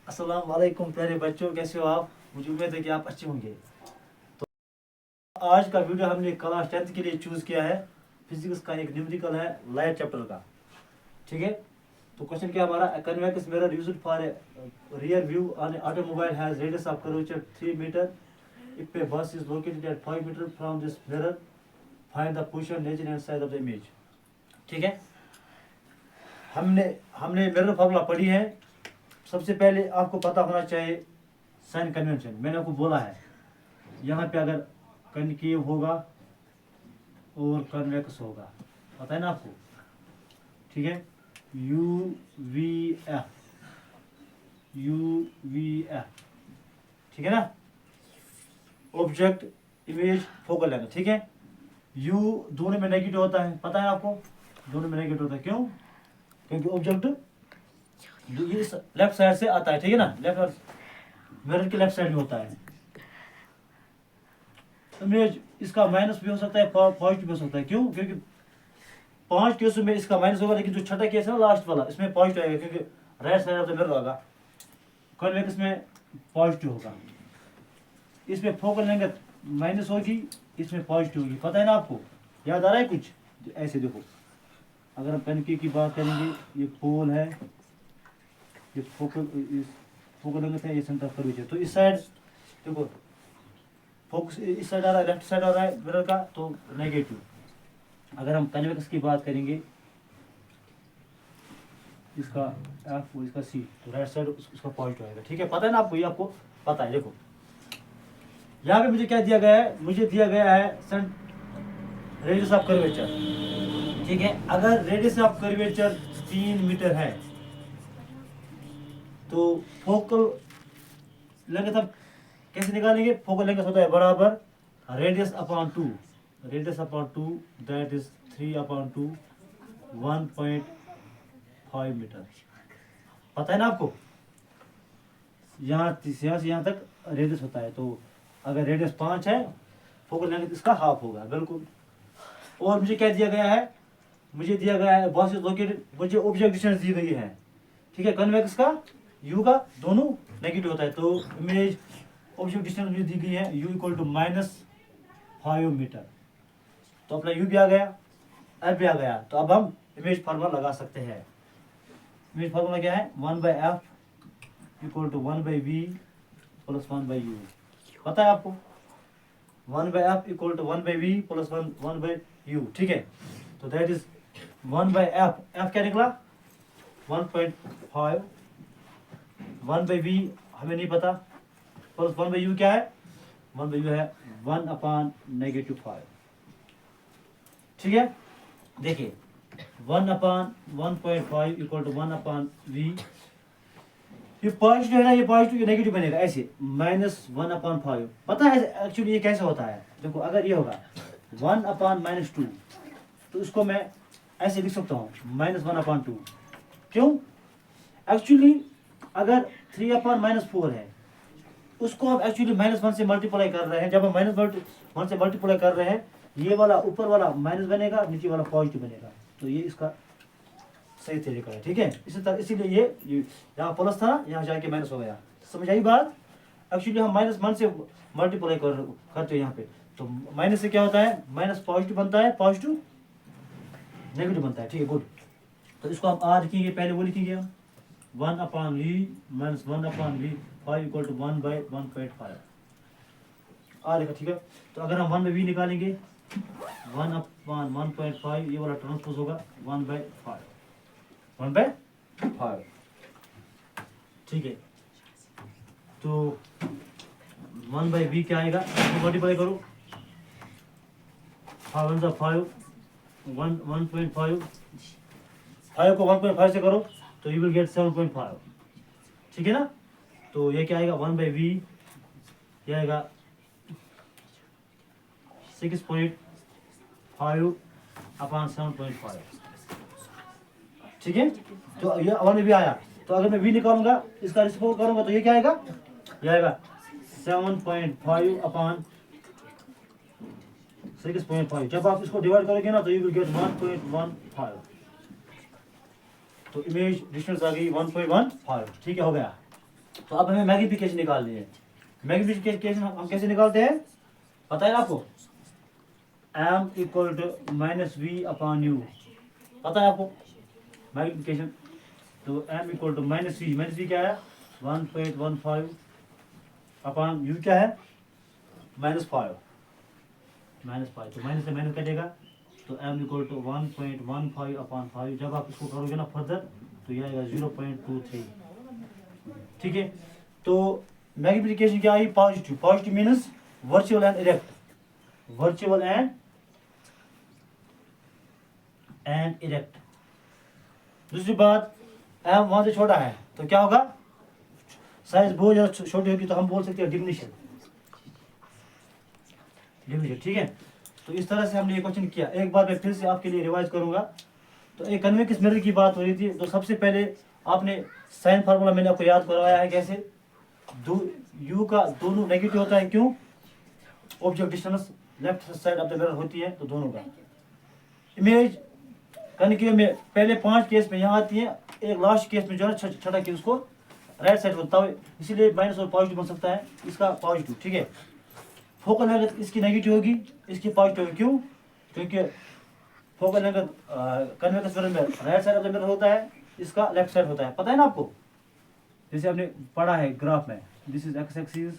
अस्सलाम वालेकुम प्यारे बच्चों, कैसे हो आप? मुझे उम्मीद है कि आप अच्छे होंगे। तो आज का वीडियो हमने क्लास 10th के लिए चूज़ किया है। फिजिक्स का एक न्यूमेरिकल है लाइट चैप्टर का। ठीक है, तो क्वेश्चन क्या हमारा, convex mirror used for rear view on automobile has radius of curvature 3 metre if a bus is located at 5 metre from this mirror, find the position, nature and size of the image. ठीक है, हमने हमने mirror formula पढ़ी है। सबसे पहले आपको पता होना चाहिए साइन कन्वेंशन। मैंने आपको बोला है यहाँ पे अगर कनकेव होगा और कन्वेक्स होगा, पता है ना आपको। ठीक है, UVF, UVF, ठीक है ना, ऑब्जेक्ट इमेज फोकल लेंथ। ठीक है, U दोनों में नेगेटिव होता है, पता है आपको, दोनों में नेगेटिव होता है। क्यों? क्योंकि ऑब्जेक्ट ये लेफ्ट साइड से आता है। ठीक है ना, लेफ्ट मिरर के लेफ्ट साइड में होता है। इमेज इसका माइनस भी हो सकता है, पॉजिटिव भी हो सकता है। क्यों? क्योंकि 5 केसों में इसका माइनस होगा, लेकिन जो छठा केस है ना लास्ट वाला, इसमें पॉजिटिव आएगा, क्योंकि right side of the mirror होगा। कन्वेक्स में पॉजिटिव होगा। इसमें फोकल लेंथ माइनस होगी, इसमें पॉजिटिव होगी। पता है ना आपको, याद आ रहा है कुछ? ऐसे देखो, अगर हम कनके की बात करेंगे, ये पोल है, ये फोकल लेंथ है, ये सेंटर ऑफ कर्वेचर। तो इस साइड देखो, फोकस इस साइड आ रहा है, लेफ्ट साइड आ रहा है मिरर का, तो नेगेटिव। अगर हम कन्वेक्स की बात करेंगे, इसका F और इसका C, तो राइट साइड उसका पॉजिटिव आएगा। ठीक है, पता है ना आपको, ये आपको पता है। देखो यहाँ पे मुझे क्या दिया गया है, मुझे दिया गया है रेडियस ऑफ कर्वेचर। ठीक है, अगर रेडियस ऑफ कर्वेचर 3 मीटर है तो फोकल लेंथ हम कैसे निकालेंगे? फोकल लेंथ होता है बराबर radius upon 2, radius upon 2, that is 3 upon 2, 1.5 metre. पता है ना आपको, यहाँ से यहाँ तक रेडियस होता है। तो अगर रेडियस 5 है, फोकल लेंथ इसका हाफ होगा, बिल्कुल। और मुझे क्या दिया गया है, मुझे दिया गया है बॉस इज लोकेटेड, मुझे ऑब्जेक्ट डिस्टेंस दी गई है। ठीक है, कन्वेक्स का U का दोनों नेगेटिव होता है, तो इमेज ऑब्जेक्ट डिस्टेंस मुझे दी गई है U इक्वल टू -5 मीटर। तो अपना U भी आ गया, F भी आ गया। तो अब हम इमेज फार्मूला लगा सकते हैं। इमेज फार्मूला क्या है? 1/F equal to 1/V plus 1/U। पता है आपको, 1/F equal to 1/V plus 1/U। ठीक है, तो दैट इज 1/F, F क्या निकला? 1.5, 1/V हमें नहीं पता, प्लस 1/U क्या है? 1/U है 1/-5। ठीक है, देखिए 1/1.5 इक्वल टू 1/V। ये पॉजिटिव है ना, ये पॉजिटिव, ये नेगेटिव बनेगा ऐसे, -1/5। पता है एक्चुअली ये कैसे होता है? देखो, अगर ये होगा 1/-2, तो इसको मैं ऐसे लिख सकता हूँ -1/2। क्यों? एक्चुअली अगर 3/-4 है, उसको हम एक्चुअली -1 से मल्टीप्लाई कर रहे हैं। जब हम -1 से मल्टीप्लाई कर रहे हैं, ये वाला ऊपर वाला माइनस बनेगा, नीचे वाला पॉजिटिव बनेगा। तो ये इसका सही तरीका है। ठीक है, इसी तरह, इसीलिए ये यहाँ प्लस था, यहाँ जाके माइनस हो गया। समझ आई बात? एक्चुअली हम -1 से मल्टीप्लाई करते हैं यहाँ पे, तो माइनस से क्या होता है? माइनस पॉजिटिव बनता है, पॉजिटिव नेगेटिव बनता है। ठीक है, गुड। तो इसको हम R लिखेंगे, पहले वो लिखेंगे हम 1/V - 1/V 5 equal to 1/1.5। R लिखा। ठीक है, तो अगर हम 1/V निकालेंगे, 1/1.5, ये वाला ट्रांसपोज होगा 1/5, 1/5। ठीक है, तो 1/V क्या आएगा? इसको मल्टीप्लाई करो, 5 1 5, 1.5, 5 को 1.5 से करो तो यू विल गेट 7.5। ठीक है ना, तो ये क्या आएगा? 1/V ये आएगा 6.5/7.5। ठीक है, तो ये 1/V आया। तो अगर मैं V निकालूंगा, इसका रिस्पोर्ट करूंगा, तो ये क्या आएगा? ये आएगा 7.5/6.5। जब आप इसको डिवाइड करोगे ना, तो यू विल गेट 1.15। तो इमेज डिस्टेंस आ गई 1.15। ठीक है, हो गया। तो अब हमें मैग्निफिकेशन निकालनी है। मैग्निफिकेशन हम कैसे निकालते हैं पता है आपको? m equal to minus v upon u, पता है आपको मैग्निफिकेशन? तो m equal to minus v क्या है 1.15 अपॉन यू क्या है -5 तो माइनस से माइनस कटेगा तो m इक्वल टू 1.15 अपॉन 5। जब आप इसको करोगे ना फर्दर तो यह आएगा 0.23। ठीक है, तो मैग्निफिकेशन क्या आई? Positive means virtual and erect, virtual and erect. दूसरी बात m वहां से छोटा है तो क्या होगा? साइज बहुत ज़्यादा छोटी होगी तो हम बोल सकते हैं डिमिनिशन। ठीक है, तो इस तरह से हमने ये क्वेश्चन किया। एक बार मैं फिर से आपके लिए रिवाइज करूंगा। तो एक कन्वेक्स मिरर की बात हो रही थी, तो सबसे पहले आपने साइन फार्मूला मैंने आपको याद करवाया है कैसे। यू का दोनों नेगेटिव होता है, क्यों? Object distance left side of the mirror होती है तो दोनों का। इमेज कन्वेक्स में पहले 5 केस में यहाँ आती है, एक लास्ट केस में जो है छठा केस उसको राइट साइड होता है, इसीलिए माइनस और पॉजिटिव बन सकता है, इसका पॉजिटिव। ठीक है, फोकल लेंथ इसकी नेगेटिव होगी, इसकी पॉजिटिव होगी, क्यों? क्योंकि फोकल लेंथ कन्वेक्स मिरर में right side of the mirror होता है, इसका लेफ्ट साइड होता है, पता है ना आपको? जैसे आपने पढ़ा है ग्राफ में, this is X axis,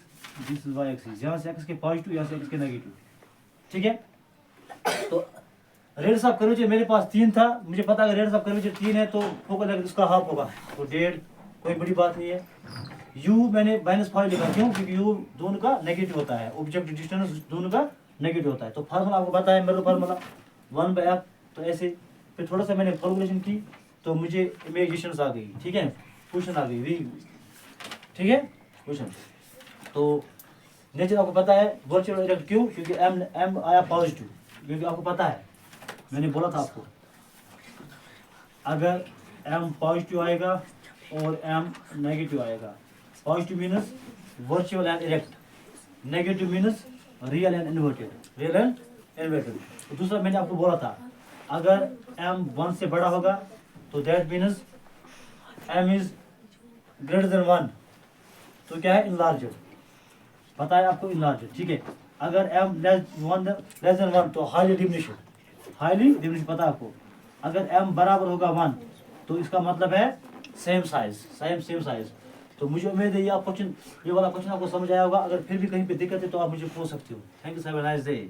this is Y axis, यहाँ से एक्स के पॉजिटिव, यहाँ से एक्स के नेगेटिव। ठीक है, तो रेडियस ऑफ कर्वेचर मेरे पास 3 था, मुझे पता है रेडियस ऑफ कर्वेचर 3 है तो फोकल लेंथ इसका हाफ होगा, तो 1.5, कोई बड़ी बात नहीं है। u मैंने -5 लिखा, क्यों? क्योंकि u दोनों का नेगेटिव होता है, ऑब्जेक्ट डिस्टेंस दोनों का नेगेटिव होता है। तो फार्मूला आपको पता है, मेरा फार्मूला 1/f। तो ऐसे फिर थोड़ा सा मैंने फॉर्मुलेशन की तो मुझे इमेज डिस्टेंस आ गई। ठीक है, क्वेश्चन आ गई v। ठीक है, क्वेश्चन तो नेचर आपको पता है वर्चुअल इरेक्ट, क्यों? क्योंकि m आया पॉजिटिव, क्योंकि आपको पता है मैंने बोला था आपको अगर m पॉजिटिव आएगा और m नेगेटिव आएगा, positive मीनस virtual and erect, negative मीनस real and inverted. तो दूसरा मैंने आपको बोला था अगर m 1 से बड़ा होगा तो that मीनस m is greater than 1, तो क्या है? इनलार्जर, पता है आपको इनलार्जर। ठीक है, अगर m लेस देन 1 तो हाईली डिमिनिशन, पता है आपको। अगर m बराबर होगा 1 तो इसका मतलब है सेम साइज। तो मुझे उम्मीद है ये वाला क्वेश्चन आपको समझ आया होगा। अगर फिर भी कहीं पे दिक्कत है तो आप मुझे पूछ सकते हो। Thank you, have a nice day.